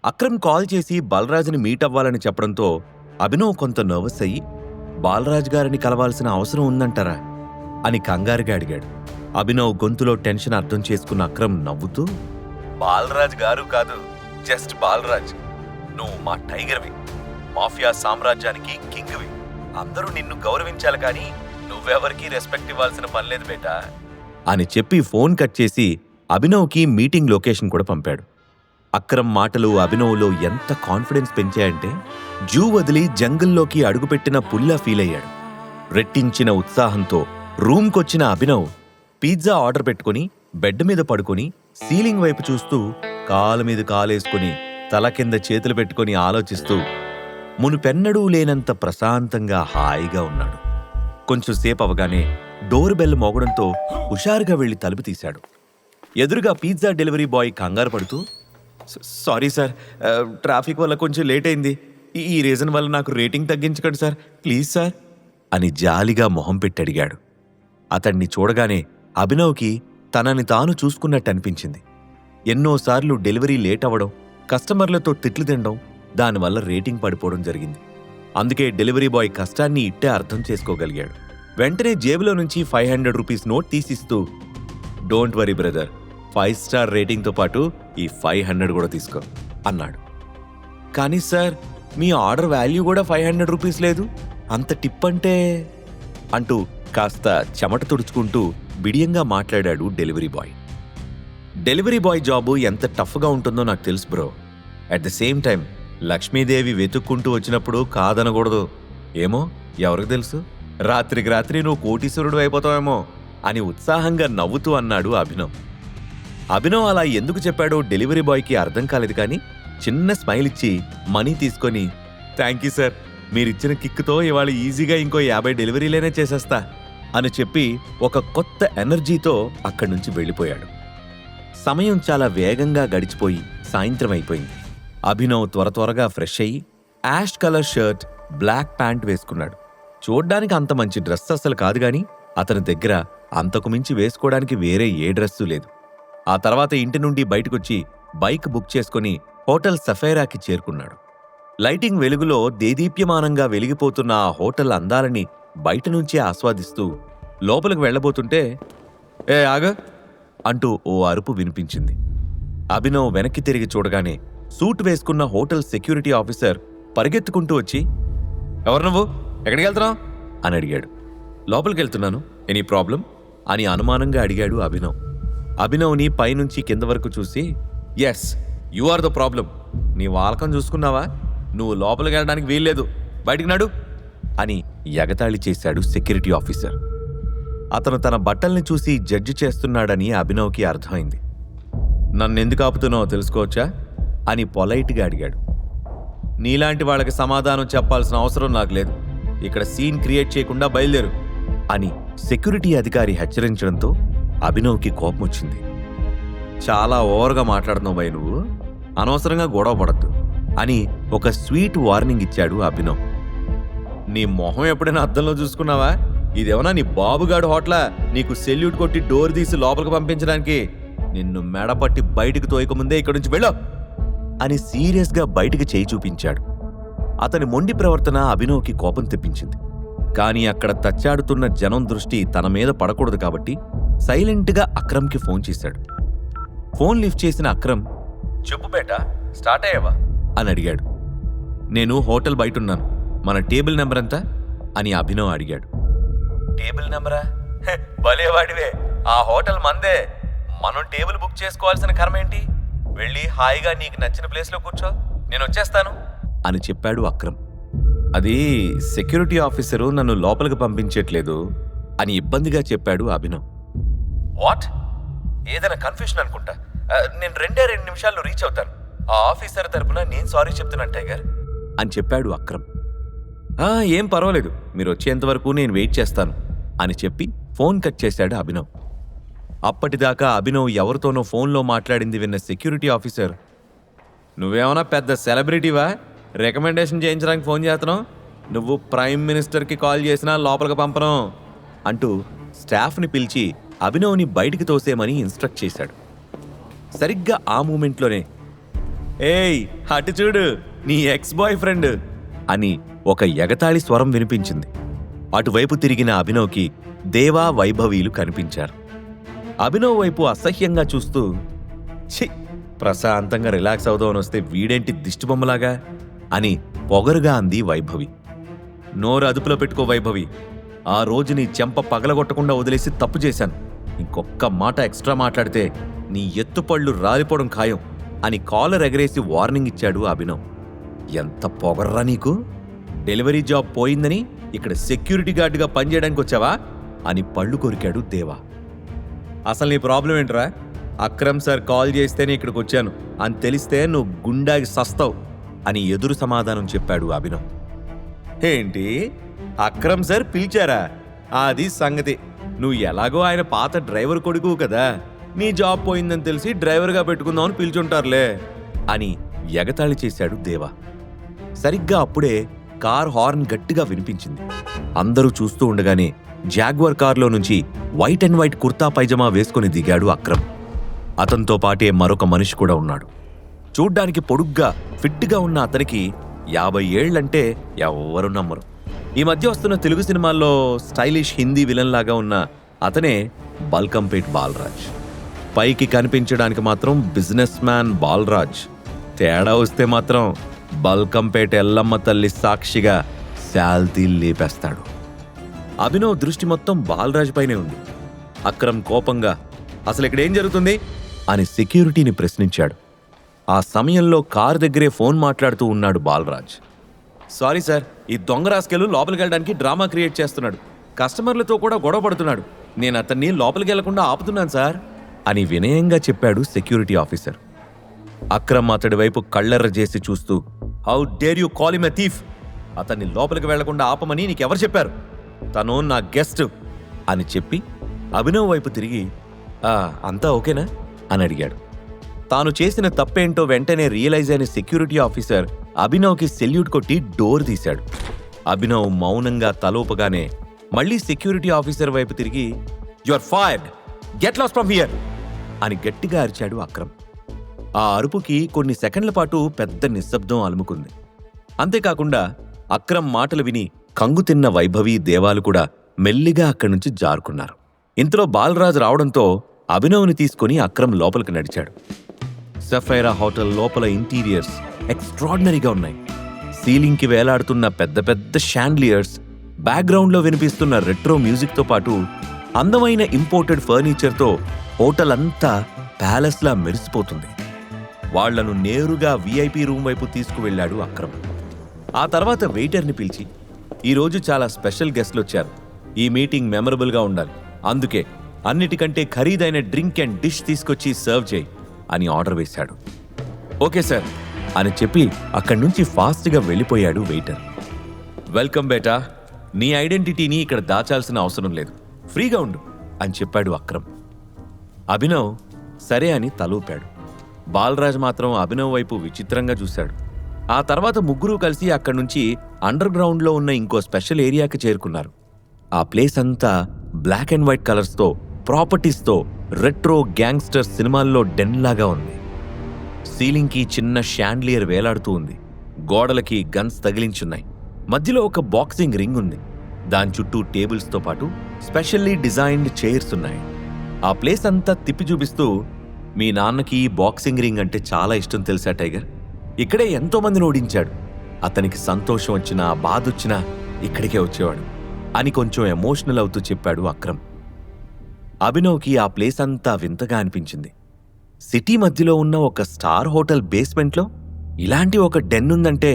Akram call చేసి బాలరాజ్ని meet అవ్వాలని చెప్పడంతో అభినవ్ కొంత నర్వస్ అయ్యి బాలరాజ్ గారిని కలవాల్సిన అవసరం ఉందంటారా అని కంగారుగా అడిగాడు. అభినవ్ గొంతులో టెన్షన్ అర్థం చేసుకున్న అక్రమ్ నవ్వుతూ, బాలరాజ్ గారు కాదు, జస్ట్ బాలరాజ్. నువ్వు మా టైగర్వి, మాఫియా సామ్రాజ్యానికి కింగ్వి. అందరూ నిన్ను గౌరవించాలి కానీ నువ్వెవరికీ రెస్పెక్ట్ ఇవ్వాల్సిన పనిలేదు బేటా అని చెప్పి ఫోన్ కట్ చేసి అభినవ్కి మీటింగ్ లొకేషన్ కూడా పంపాడు. అక్రమ్ మాటలు అభినవ్లో ఎంత కాన్ఫిడెన్స్ పెంచాయంటే జూ వదిలి జంగిల్లోకి అడుగుపెట్టిన పుల్లా ఫీల్ అయ్యాడు. రెట్టించిన ఉత్సాహంతో రూమ్కొచ్చిన అభినవ్ పిజ్జా ఆర్డర్ పెట్టుకుని బెడ్ మీద పడుకుని సీలింగ్ వైపు చూస్తూ కాలు మీద కాలేసుకుని తల కింద చేతులు పెట్టుకుని ఆలోచిస్తూ మునుపెన్నడూ లేనంత ప్రశాంతంగా హాయిగా ఉన్నాడు. కొంచెం సేపు అవగానే డోర్ బెల్ మోగడంతో హుషారుగా వెళ్లి తలుపు తీశాడు. ఎదురుగా పిజ్జా డెలివరీ బాయ్ కంగారు పడుతూ, సారీ సార్, ట్రాఫిక్ వల్ల కొంచెం లేట్ అయింది. ఈ రీజన్ వల్ల నాకు రేటింగ్ తగ్గించకండి సార్, ప్లీజ్ సార్ అని జాలిగా మొహం పెట్టి అడిగాడు. అతన్ని చూడగానే అభినవ్కి తనని తాను చూసుకున్నట్టు అనిపించింది. ఎన్నోసార్లు డెలివరీ లేట్ అవ్వడం, కస్టమర్లతో తిట్లు తినడం, దానివల్ల రేటింగ్ పడిపోవడం జరిగింది. అందుకే డెలివరీ బాయ్ కష్టాన్ని ఇట్టే అర్థం చేసుకోగలిగాడు. వెంటనే జేబులో నుంచి 500 రూపీస్ నోట్ తీసిస్తూ, డోంట్ వరీ బ్రదర్, 5 స్టార్ రేటింగ్తో పాటు ఈ 500 కూడా తీసుకో అన్నాడు. కానీ సార్, మీ ఆర్డర్ వాల్యూ కూడా 500 రూపీస్ లేదు, అంత టిప్ అంటే అంటూ కాస్త చెమట తుడుచుకుంటూ బిడియంగా మాట్లాడాడు delivery boy. Delivery boy job ఎంత టఫ్గా ఉంటుందో నాకు తెలుసు bro. At the same time Lakshmidevi వెతుక్కుంటూ వచ్చినప్పుడు కాదనకూడదు. ఏమో, ఎవరికి తెలుసు, రాత్రికి రాత్రి నువ్వు కోటీశ్వరుడు అయిపోతావేమో అని ఉత్సాహంగా నవ్వుతూ అన్నాడు అభినవ్. అభినవ్ అలా ఎందుకు చెప్పాడో డెలివరీ బాయ్కి అర్థం కాలేదు కానీ చిన్న స్మైల్ ఇచ్చి మనీ తీసుకొని, థ్యాంక్ యూ సార్, మీరిచ్చిన కిక్తో ఇవాళ ఈజీగా ఇంకో 50 డెలివరీలేనే చేసేస్తా అని చెప్పి ఒక కొత్త ఎనర్జీతో అక్కడి నుంచి వెళ్ళిపోయాడు. సమయం చాలా వేగంగా గడిచిపోయి సాయంత్రం అయిపోయింది. అభినవ్ త్వరగా ఫ్రెష్ అయ్యి ash colour shirt, black pant వేసుకున్నాడు. చూడ్డానికి అంత మంచి డ్రెస్ అస్సలు కాదు గాని అతని దగ్గర అంతకు మించి వేసుకోవడానికి వేరే ఏ డ్రెస్సు లేదు. ఆ తర్వాత ఇంటి నుండి బయటకొచ్చి బైక్ బుక్ చేసుకుని హోటల్ సఫైరాకి చేరుకున్నాడు. లైటింగ్ వెలుగులో దేదీప్యమానంగా వెలిగిపోతున్న ఆ హోటల్ అందాలని బయట నుంచే ఆస్వాదిస్తూ లోపలికి వెళ్లబోతుంటే, ఏ ఆగ అంటూ ఓ అరుపు వినిపించింది. అభినవ్ వెనక్కి తిరిగి చూడగానే సూట్ వేసుకున్న హోటల్ సెక్యూరిటీ ఆఫీసర్ పరిగెత్తుకుంటూ వచ్చి, ఎవరు నువ్వు, ఎక్కడికి వెళ్తున్నావు అని అడిగాడు. లోపలికి వెళ్తున్నాను, ఎనీ ప్రాబ్లం అని అనుమానంగా అడిగాడు అభినవ్. అభినవ్ని పైనుంచి కింద వరకు చూసి, yes, you are the problem. నీ వాలకం చూసుకున్నావా, నువ్వు లోపలికి వెళ్ళడానికి వీల్లేదు, బయటికి నడు అని ఎగతాళి చేశాడు సెక్యూరిటీ ఆఫీసర్. అతను తన బట్టల్ని చూసి జడ్జి చేస్తున్నాడని అభినవ్కి అర్థమైంది. నన్నెందుకు ఆపుతున్నావో తెలుసుకోవచ్చా అని పొలైట్గా అడిగాడు. నీలాంటి వాళ్ళకి సమాధానం చెప్పాల్సిన అవసరం నాకు లేదు, ఇక్కడ సీన్ క్రియేట్ చేయకుండా బయలుదేరు అని సెక్యూరిటీ అధికారి హెచ్చరించడంతో అభినవ్కి కోపం వచ్చింది. చాలా ఓవర్గా మాట్లాడుతున్నావు భయ్, నువ్వు అనవసరంగా గొడవ పడద్దు అని ఒక స్వీట్ వార్నింగ్ ఇచ్చాడు అభినవ్. నీ మొహం ఎప్పుడైనా అద్దంలో చూసుకున్నావా? ఇదేమన్నా నీ బాబుగాడు హోటలా నీకు సెల్యూట్ కొట్టి డోర్ తీసి లోపలికి పంపించడానికి? నిన్ను మెడపట్టి బయటికి తోయకముందే ఇక్కడి నుంచి వెళ్ళో అని సీరియస్గా బయటికి చేయి చూపించాడు. అతని మొండి ప్రవర్తన అభినవ్కి కోపం తెప్పించింది. కానీ అక్కడ తచ్చాడుతున్న జనం దృష్టి తన మీద పడకూడదు కాబట్టి సైలెంట్గా అక్రమ్కి ఫోన్ చేశాడు. ఫోన్ లిఫ్ట్ చేసిన అక్రమ్, చెప్పు బేటా, స్టార్ట్ అయ్యావా అని అడిగాడు. నేను హోటల్ బయటున్నాను, మన టేబుల్ నెంబర్ ఎంత అని అభినవ్ అడిగాడు. టేబుల్ నెంబరా? భలేవాడివే, ఆ హోటల్ మందే, మనం టేబుల్ బుక్ చేసుకోవాల్సిన కర్మ ఏంటి? వెళ్ళి హాయిగా నీకు నచ్చిన ప్లేస్లో కూర్చో, నేను వచ్చేస్తాను అని చెప్పాడు అక్రమ్. అది సెక్యూరిటీ ఆఫీసరు నన్ను లోపలికి పంపించట్లేదు అని ఇబ్బందిగా చెప్పాడు అభినవ్. వాట్? ఏదైనా కన్ఫ్యూషన్ అనుకుంటా, నేను 2 నిమిషాల్లో రీచ్ అవుతాను, ఆ ఆఫీసర్ తరపున నేను సారీ చెప్తున్నాను టైగర్ అని చెప్పాడు అక్రమ్. ఏం పర్వాలేదు, మీరు వచ్చేంతవరకు నేను వెయిట్ చేస్తాను అని చెప్పి ఫోన్ కట్ చేశాడు అభినవ్. అప్పటిదాకా అభినవ్ ఎవరితోనో ఫోన్లో మాట్లాడింది విన్న సెక్యూరిటీ ఆఫీసర్, నువ్వేమన్నా పెద్ద సెలబ్రిటీవా, రికమెండేషన్ చేయించడానికి ఫోన్ చేస్తున్నావు? నువ్వు ప్రైమ్ మినిస్టర్కి కాల్ చేసినా లోపలికి పంపను అంటూ స్టాఫ్ని పిలిచి అభినవ్ని బయటికి తోసేయమని ఇన్స్ట్రక్ట్ చేశాడు. సరిగ్గా ఆ మూమెంట్లోనే ఏయ్ అటు చూడు నీ ఎక్స్ బాయ్ ఫ్రెండ్ అని ఒక ఎగతాళి స్వరం వినిపించింది. అటువైపు తిరిగిన అభినవ్కి దేవా, వైభవీలు కనిపించారు. అభినవ్ వైపు అసహ్యంగా చూస్తూ, ఛీ, ప్రశాంతంగా రిలాక్స్ అవుదామని వస్తే వీడేంటి దిష్టిబొమ్మలాగా అని పొగరుగా అంది వైభవి. నోరు అదుపులో పెట్టుకో వైభవి, ఆ రోజు నీ చెంప పగలగొట్టకుండా వదిలేసి తప్పు చేశాను. ఇంకొక్క మాట ఎక్స్ట్రా మాట్లాడితే నీ ఎత్తుపళ్ళు రాలిపోవడం ఖాయం అని కాలర్ ఎగరేసి వార్నింగ్ ఇచ్చాడు అభినవ్. ఎంత పొగర్రా నీకు? డెలివరీ జాబ్ పోయిందని ఇక్కడ సెక్యూరిటీ గార్డుగా పనిచేయడానికి వచ్చావా అని పళ్ళు కొరికాడు దేవా. అసలు నీ ప్రాబ్లం ఏంట్రా? అక్రమ్ సార్ కాల్ చేస్తేనే ఇక్కడికి వచ్చాను అని తెలిస్తే నువ్వు గుండాకి సస్తావు అని ఎదురు సమాధానం చెప్పాడు అభినవ్. ఏంటి, అక్రమ్ సార్ పిలిచారా? అది సంగతి. నువ్వు ఎలాగో ఆయన పాత డ్రైవర్ కొడుకు కదా, నీ జాబ్ పోయిందని తెలిసి డ్రైవర్గా పెట్టుకుందామని పిలుచుంటారులే అని ఎగతాళి చేశాడు దేవా. సరిగ్గా అప్పుడే కార్ హార్న్ గట్టిగా వినిపించింది. అందరూ చూస్తూ ఉండగానే జాగ్వర్ కార్లో నుంచి white and white kurta pyjama వేసుకుని దిగాడు అక్రమ్. అతనితో పాటే మరొక మనిషి కూడా ఉన్నాడు. చూడ్డానికి పొడుగ్గా ఫిట్గా ఉన్న అతనికి 50 ఏళ్లంటే ఎవ్వరూ నమ్మరు. ఈ మధ్య వస్తున్న తెలుగు సినిమాల్లో స్టైలిష్ హిందీ విలన్ లాగా ఉన్న అతనే బల్కంపేట్ బాలరాజ్. పైకి కనిపించడానికి మాత్రం బిజినెస్ మ్యాన్ బాలరాజ్, తేడా వస్తే మాత్రం బల్కంపేట ఎల్లమ్మ తల్లి సాక్షిగా శాల్తీ లేపేస్తాడు. అభినవ్ దృష్టి మొత్తం బాలరాజ్ పైనే ఉంది. అక్రమ్ కోపంగా, అసలు ఇక్కడేం జరుగుతుంది అని సెక్యూరిటీని ప్రశ్నించాడు. ఆ సమయంలో కారు దగ్గరే ఫోన్ మాట్లాడుతూ ఉన్నాడు బాలరాజ్. సారీ సార్, ఈ దొంగ రాస్కెలు లోపలికి వెళ్ళడానికి డ్రామా క్రియేట్ చేస్తున్నాడు. కస్టమర్లతో కూడా గొడవ పడుతున్నాడు. నేను అతన్ని లోపలికి వెళ్లకుండా ఆపుతున్నాను సార్ అని వినయంగా చెప్పాడు సెక్యూరిటీ ఆఫీసర్. అక్రమ్ అతడి వైపు కళ్ళెర్ర చేసి చూస్తూ, how dare you call him a thief? అతన్ని లోపలికి వెళ్లకుండా ఆపమని నీకెవరు చెప్పారు? తను నా గెస్ట్ అని చెప్పి అభినవ్ వైపు తిరిగి, అంతా ఓకేనా అని అడిగాడు. తాను చేసిన తప్పేంటో వెంటనే రియలైజ్ అయిన సెక్యూరిటీ ఆఫీసర్ అభినవ్కి సెల్యూట్ కొట్టి డోర్ తీశాడు. అభినవ్ మౌనంగా తలోపగానే మళ్లీ సెక్యూరిటీ ఆఫీసర్ వైపు తిరిగి, you are fired, get lost from here అని గట్టిగా అరిచాడు అక్రమ్. ఆ అరుపుకి కొన్ని సెకండ్ల పాటు పెద్ద నిశ్శబ్దం అలుముకుంది. అంతేకాకుండా అక్రమ్ మాటలు విని కంగుతిన్న వైభవి, దేవాలు కూడా మెల్లిగా అక్కడి నుంచి జారుకున్నారు. ఇంతలో బాలరాజ్ రావడంతో అభినవ్ని తీసుకుని అక్రమ్ లోపలికి నడిచాడు. సఫైరా హోటల్ లోపల ఇంటీరియర్స్ ఎక్స్ట్రాడినరీగా ఉన్నాయి. సీలింగ్కి వేలాడుతున్న పెద్ద పెద్ద షాండ్లియర్స్, బ్యాక్గ్రౌండ్లో వినిపిస్తున్న రెట్రో మ్యూజిక్తో పాటు అందమైన ఇంపోర్టెడ్ ఫర్నిచర్తో హోటల్ అంతా ప్యాలెస్లా మెరిసిపోతుంది. వాళ్లను నేరుగా VIP రూమ్ వైపు తీసుకువెళ్లాడు అక్రమ్. ఆ తర్వాత వెయిటర్ని పిలిచి, ఈరోజు చాలా స్పెషల్ గెస్ట్లు వచ్చారు, ఈ మీటింగ్ మెమరబుల్గా ఉండాలి, అందుకే అన్నిటికంటే ఖరీదైన డ్రింక్ అండ్ డిష్ తీసుకొచ్చి సర్వ్ చేయి అని ఆర్డర్ వేశాడు. ఓకే సార్ అని చెప్పి అక్కడి నుంచి ఫాస్ట్గా వెళ్ళిపోయాడు వెయిటర్. వెల్కమ్ బేటా, నీ ఐడెంటిటీని ఇక్కడ దాచాల్సిన అవసరం లేదు, ఫ్రీగా ఉండు అని చెప్పాడు అక్రమ్. అభినవ్ సరే అని తలూపాడు. బాలరాజ్ మాత్రం అభినవ్ వైపు విచిత్రంగా చూశాడు. ఆ తర్వాత ముగ్గురూ కలిసి అక్కడి నుంచి అండర్ గ్రౌండ్లో ఉన్న ఇంకో స్పెషల్ ఏరియాకి చేరుకున్నారు. ఆ ప్లేస్ అంతా బ్లాక్ అండ్ వైట్ కలర్స్తో, ప్రాపర్టీస్తో, రెట్రో గ్యాంగ్స్టర్ సినిమాల్లో డెన్లాగా ఉంది. సీలింగ్కి చిన్న షాండ్లియర్ వేలాడుతూ ఉంది. గోడలకి గన్స్ తగిలించున్నాయి. మధ్యలో ఒక బాక్సింగ్ రింగ్ ఉంది. దాని చుట్టూ టేబుల్స్తో పాటు స్పెషల్లీ డిజైన్డ్ చైర్స్ ఉన్నాయి. ఆ ప్లేస్ అంతా తిప్పి చూపిస్తూ, మీ నాన్నకి బాక్సింగ్ రింగ్ అంటే చాలా ఇష్టం తెలుసా టైగర్? ఇక్కడే ఎంతో మందిని ఓడించాడు. అతనికి సంతోషం వచ్చినా బాధ వచ్చినా ఇక్కడికే వచ్చేవాడు అని కొంచెం ఎమోషనల్ అవుతూ చెప్పాడు అక్రమ్. అభినవ్కి ఆ ప్లేస్ అంతా వింతగా అనిపించింది. సిటీ మధ్యలో ఉన్న ఒక స్టార్ హోటల్ బేస్మెంట్లో ఇలాంటి ఒక డెన్ ఉందంటే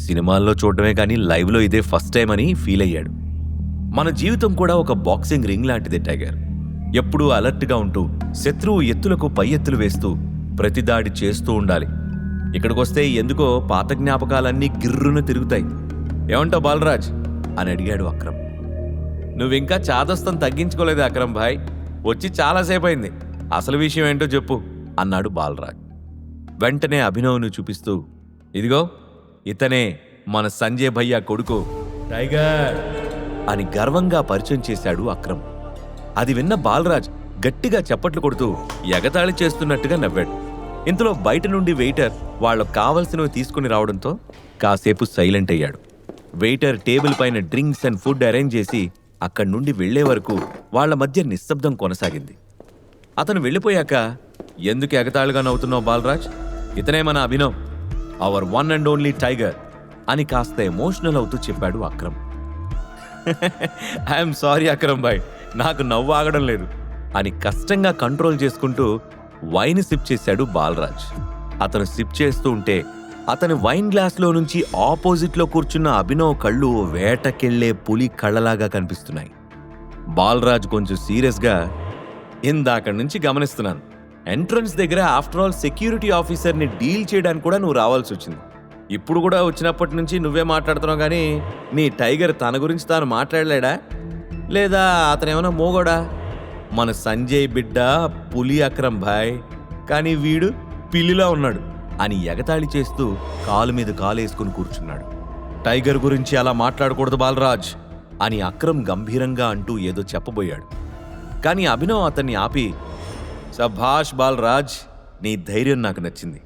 సినిమాల్లో చూడటమే కానీ లైవ్లో ఇదే ఫస్ట్ టైం అని ఫీల్ అయ్యాడు. మన జీవితం కూడా ఒక బాక్సింగ్ రింగ్ లాంటిదే టైగర్. ఎప్పుడూ అలర్ట్గా ఉంటూ శత్రువు ఎత్తులకు పై ఎత్తులు వేస్తూ ప్రతిదాడి చేస్తూ ఉండాలి. ఇక్కడికొస్తే ఎందుకో పాత జ్ఞాపకాలన్నీ గిర్రున తిరుగుతాయి. ఏమంటావు బాలరాజ్ అని అడిగాడు అక్రమ్. నువ్వింకా చాదస్తం తగ్గించుకోలేదు అక్రమ్ భాయ్, వచ్చి చాలాసేపు అయింది, అసలు విషయం ఏంటో చెప్పు అన్నాడు బాలరాజ్. వెంటనే అభినవ్ను చూపిస్తూ, ఇదిగో ఇతనే మన సంజయ్ భయ్యా కొడుకు టైగర్ అని గర్వంగా పరిచయం చేశాడు అక్రమ్. అది విన్న బాలరాజ్ గట్టిగా చప్పట్లు కొడుతూ ఎగతాళి చేస్తున్నట్టుగా నవ్వాడు. ఇంతలో బయట నుండి వెయిటర్ వాళ్ళకు కావలసినవి తీసుకుని రావడంతో కాసేపు సైలెంట్ అయ్యాడు. వెయిటర్ టేబుల్ పైన డ్రింక్స్ అండ్ ఫుడ్ అరేంజ్ చేసి అక్కడి నుండి వెళ్లే వరకు వాళ్ల మధ్య నిశ్శబ్దం కొనసాగింది. అతను వెళ్ళిపోయాక, ఎందుకు ఎగతాళిగా నవ్వుతున్నావు బాలరాజ్? ఇతనే మన Abhinav, our one and only tiger అని కాస్త ఎమోషనల్ అవుతూ చెప్పాడు అక్రమ్. ఐఎమ్ సారీ అక్రమ్ భాయ్, నాకు నవ్వు ఆగడం లేదు అని కష్టంగా కంట్రోల్ చేసుకుంటూ వైన్ సిప్ చేశాడు బాలరాజ్. అతను సిప్ చేస్తూ ఉంటే అతని వైన్ గ్లాస్లో నుంచి ఆపోజిట్లో కూర్చున్న అభినవ్ కళ్ళు వేటకెళ్లే పులి కళ్ళలాగా కనిపిస్తున్నాయి. బాలరాజ్ కొంచెం సీరియస్గా, ఇందాక నుంచి గమనిస్తున్నాను, ఎంట్రన్స్ దగ్గర ఆఫ్టర్ ఆల్ సెక్యూరిటీ ఆఫీసర్ని డీల్ చేయడానికి కూడా నువ్వు రావాల్సి వచ్చింది. ఇప్పుడు కూడా వచ్చినప్పటి నుంచి నువ్వే మాట్లాడుతున్నావు, కానీ నీ టైగర్ తన గురించి తాను మాట్లాడలేడా? లేదా అతనేమైనా మోగోడా? మన సంజయ్ బిడ్డ పులి అక్రమ్ భాయ్, కానీ వీడు పిల్లిలా ఉన్నాడు అని ఎగతాళి చేస్తూ కాలు మీద కాలేసుకుని కూర్చున్నాడు. టైగర్ గురించి అలా మాట్లాడకూడదు బాలరాజ్ అని అక్రమ్ గంభీరంగా అంటూ ఏదో చెప్పబోయాడు. కానీ అభినవ్ అతన్ని ఆపి, సభాష్ బాలరాజ్, నీ ధైర్యం నాకు నచ్చింది.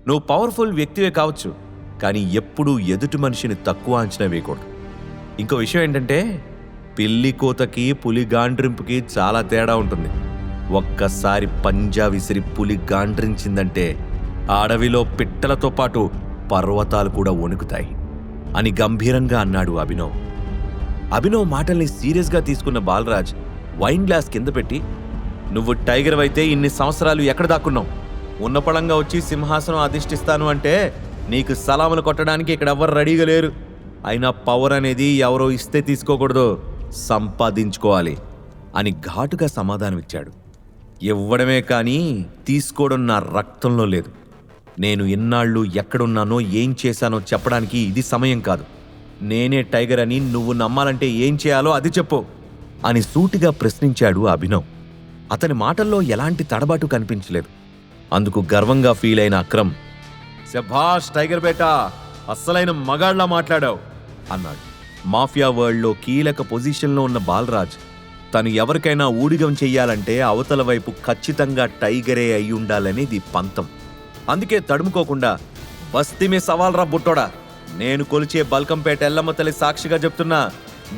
నువ్వు పవర్ఫుల్ వ్యక్తివే కావచ్చు, కానీ ఎప్పుడూ ఎదుటి మనిషిని తక్కువ అంచనా వేయకూడదు. ఇంకో విషయం ఏంటంటే, పిల్లి కోతకి పులి గాండ్రింపుకి చాలా తేడా ఉంటుంది. ఒక్కసారి పంజా విసిరి పులి గాండ్రించిందంటే అడవిలో పిట్టలతో పాటు పర్వతాలు కూడా వణుకుతాయి అని గంభీరంగా అన్నాడు అభినవ్. అభినవ్ మాటల్ని సీరియస్గా తీసుకున్న బాలరాజ్ వైన్ గ్లాస్ కింద పెట్టి, నువ్వు టైగర్ అయితే ఇన్ని సంవత్సరాలు ఎక్కడ దాక్కున్నావు? ఉన్నపళంగా వచ్చి సింహాసనం అధిష్ఠిస్తాను అంటే నీకు సలాములు కొట్టడానికి ఇక్కడ ఎవ్వరు రెడీగా లేరు. అయినా పవర్ అనేది ఎవరో ఇస్తే తీసుకోకూడదు, సంపాదించుకోవాలి అని ఘాటుగా సమాధానమిచ్చాడు. ఇవ్వడమే కానీ తీసుకోవడం నా రక్తంలో లేదు. నేను ఇన్నాళ్ళు ఎక్కడున్నానో ఏం చేశానో చెప్పడానికి ఇది సమయం కాదు. నేనే టైగర్ అని నువ్వు నమ్మాలంటే ఏం చేయాలో అది చెప్పు అని సూటిగా ప్రశ్నించాడు అభినవ్. అతని మాటల్లో ఎలాంటి తడబాటు కనిపించలేదు. అందుకు గర్వంగా ఫీల్ అయిన అక్రమ్, శభాష్ టైగర్ బేటా, అస్సలైన మగాళ్లా మాట్లాడావు అన్నాడు. మాఫియా వరల్డ్లో కీలక పొజిషన్లో ఉన్న బాలరాజ్ తను ఎవరికైనా ఊడిగం చెయ్యాలంటే అవతల వైపు ఖచ్చితంగా టైగరే అయి ఉండాలనేది పంతం. అందుకే తడుముకోకుండా, బస్తీమే సవాల్ రా బుట్టోడా, నేను కొలిచే బల్కంపేట ఎల్లమ్మ తల్లి సాక్షిగా చెప్తున్నా,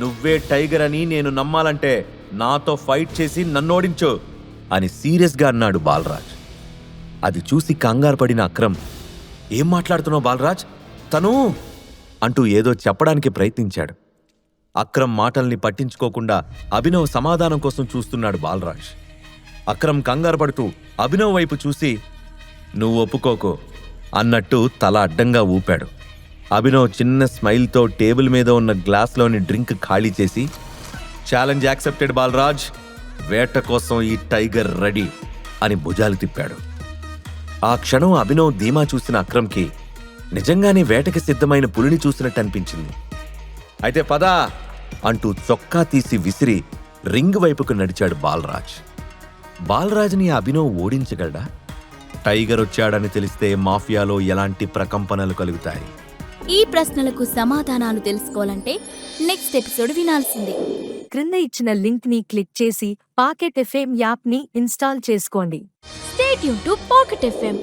నువ్వే టైగర్ అని నేను నమ్మాలంటే నాతో ఫైట్ చేసి నన్నోడించు అని సీరియస్గా అన్నాడు బాలరాజ్. అది చూసి కంగారు పడిన అక్రమ్, ఏం మాట్లాడుతున్నావు బాలరాజ్, తను అంటూ ఏదో చెప్పడానికి ప్రయత్నించాడు. అక్రమ్ మాటల్ని పట్టించుకోకుండా అభినవ్ సమాధానం కోసం చూస్తున్నాడు బాలరాజ్. అక్రమ్ కంగారు పడుతూ అభినవ్ వైపు చూసి, నువ్వు ఒప్పుకోకు అన్నట్టు తల అడ్డంగా ఊపాడు. అభినవ్ చిన్న స్మైల్తో టేబుల్ మీద ఉన్న గ్లాస్లోని డ్రింక్ ఖాళీ చేసి, ఛాలెంజ్ యాక్సెప్టెడ్ బాలరాజ్, వేట కోసం ఈ టైగర్ రెడీ అని భుజాలు తిప్పాడు. ఆ క్షణం అభినవ్ ధీమా చూసిన అక్రమ్కి నిజంగానే వేటకి సిద్ధమైన పులిని చూసినట్టు అనిపించింది. అయితే పదా అంటూ చొక్కా తీసి విసిరి రింగ్ వైపుకు నడిచాడు బాలరాజ్. బాలరాజ్ని అభినవ్ ఓడించగలడా? టైగర్ వచ్చాడని తెలిస్తే మాఫియాలో ఎలాంటి ప్రకంపనలు కలుగుతాయి? ఈ ప్రశ్నలకు సమాధానాలు తెలుసుకోవాలంటే నెక్స్ట్ ఎపిసోడ్ వినాల్సిందే. క్రింద ఇచ్చిన లింక్ ని క్లిక్ చేసి పాకెట్ ఎఫ్ఎం యాప్ ని ఇన్స్టాల్ చేసుకోండి. Stay tune to pocket FM.